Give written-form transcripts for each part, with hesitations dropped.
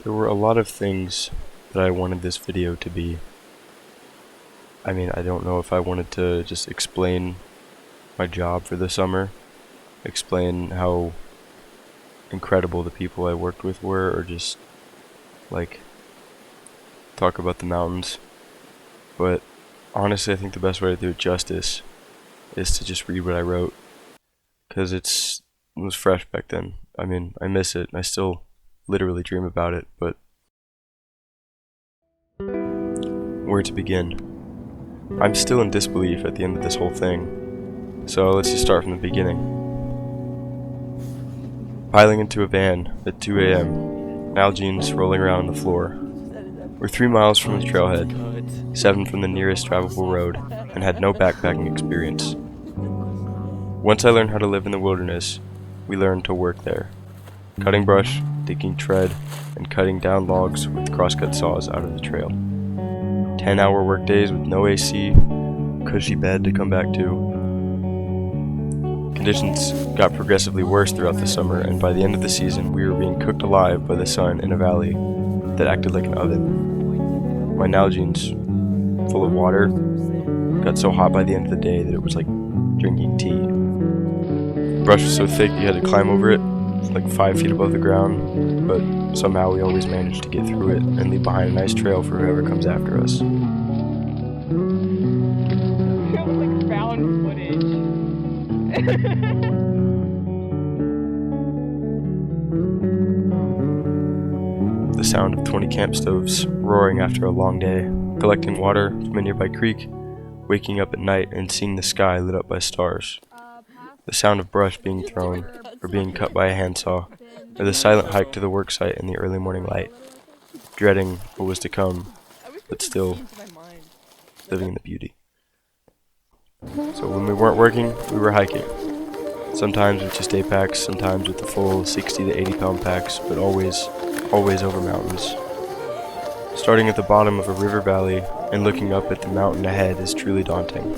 There were a lot of things that I wanted this video to be. I don't know if I wanted to just explain my job for the summer, explain how incredible the people I worked with were, or just, talk about the mountains. But honestly, I think the best way to do it justice is to just read what I wrote, because it was fresh back then. I miss it, and I still literally dream about it, but where to begin? I'm still in disbelief at the end of this whole thing, so let's just start from the beginning. Piling into a van at 2 a.m., Nalgene's rolling around on the floor. We're 3 miles from the trailhead, 7 from the nearest drivable road, and had no backpacking experience. Once I learned how to live in the wilderness, we learned to work there. Cutting brush, digging tread, and cutting down logs with crosscut saws out of the trail. 10-hour workdays with no AC, cushy bed to come back to. Conditions got progressively worse throughout the summer, and by the end of the season, we were being cooked alive by the sun in a valley that acted like an oven. My Nalgene's, full of water, got so hot by the end of the day that it was like drinking tea. The brush was so thick you had to climb over it, like 5 feet above the ground, but somehow we always managed to get through it and leave behind a nice trail for whoever comes after us. It was like found footage. The sound of 20 camp stoves roaring after a long day, collecting water from a nearby creek, waking up at night and seeing the sky lit up by stars. The sound of brush being thrown or being cut by a handsaw, or the silent hike to the worksite in the early morning light, dreading what was to come, but still living in the beauty. So when we weren't working, we were hiking. Sometimes with just day packs, sometimes with the full 60 to 80 pound packs, but always over mountains. Starting at the bottom of a river valley and looking up at the mountain ahead is truly daunting,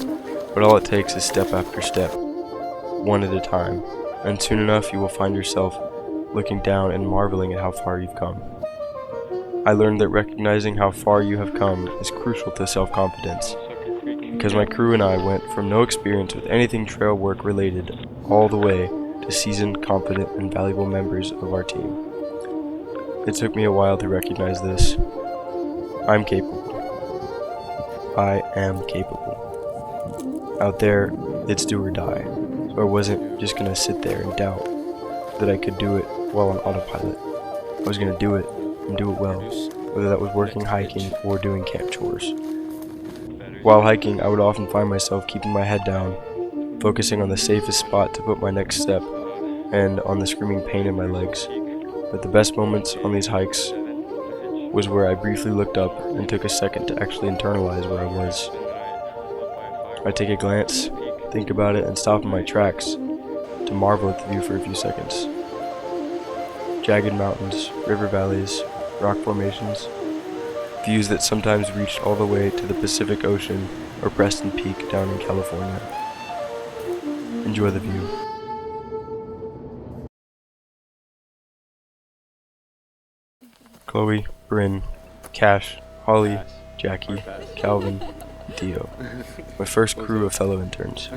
but all it takes is step after step, one at a time, and soon enough you will find yourself looking down and marveling at how far you've come. I learned that recognizing how far you have come is crucial to self-confidence, because my crew and I went from no experience with anything trail work related all the way to seasoned, confident, and valuable members of our team. It took me a while to recognize this. I'm capable. I am capable. Out there, it's do or die, so I wasn't just gonna sit there and doubt that I could do it while on autopilot. I was gonna do it and do it well, whether that was working, hiking, or doing camp chores. While hiking, I would often find myself keeping my head down, focusing on the safest spot to put my next step, and on the screaming pain in my legs. But the best moments on these hikes was where I briefly looked up and took a second to actually internalize where I was. I'd take a glance, think about it, and stop in my tracks to marvel at the view for a few seconds. Jagged mountains, river valleys, rock formations, views that sometimes reached all the way to the Pacific Ocean or Preston Peak down in California. Enjoy the view. Chloe, Bryn, Cash, Holly, Jackie, Calvin, Dio. My first crew of fellow interns.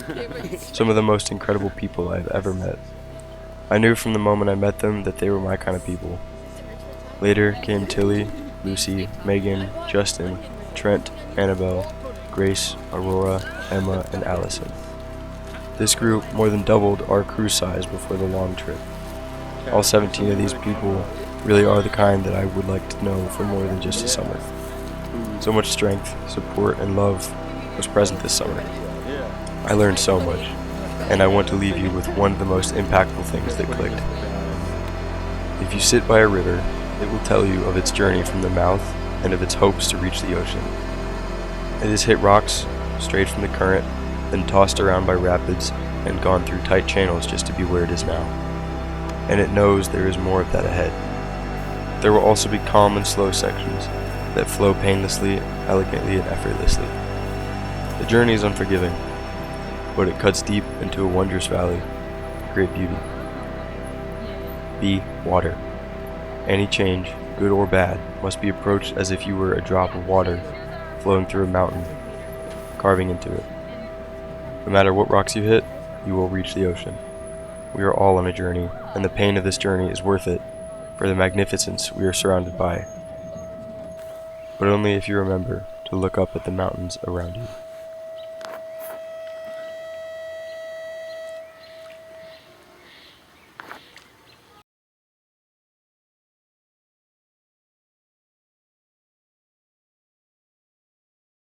Some of the most incredible people I've ever met. I knew from the moment I met them that they were my kind of people. Later came Tilly, Lucy, Megan, Justin, Trent, Annabelle, Grace, Aurora, Emma, and Allison. This group more than doubled our crew size before the long trip. All 17 of these people really are the kind that I would like to know for more than just a summer. So much strength, support, and love was present this summer. I learned so much, and I want to leave you with one of the most impactful things that clicked. If you sit by a river, it will tell you of its journey from the mouth and of its hopes to reach the ocean. It has hit rocks, strayed from the current, then tossed around by rapids, and gone through tight channels just to be where it is now. And it knows there is more of that ahead. There will also be calm and slow sections that flow painlessly, elegantly, and effortlessly. The journey is unforgiving, but it cuts deep into a wondrous valley of great beauty. Be water. Any change, good or bad, must be approached as if you were a drop of water flowing through a mountain, carving into it. No matter what rocks you hit, you will reach the ocean. We are all on a journey, and the pain of this journey is worth it for the magnificence we are surrounded by. But only if you remember to look up at the mountains around you.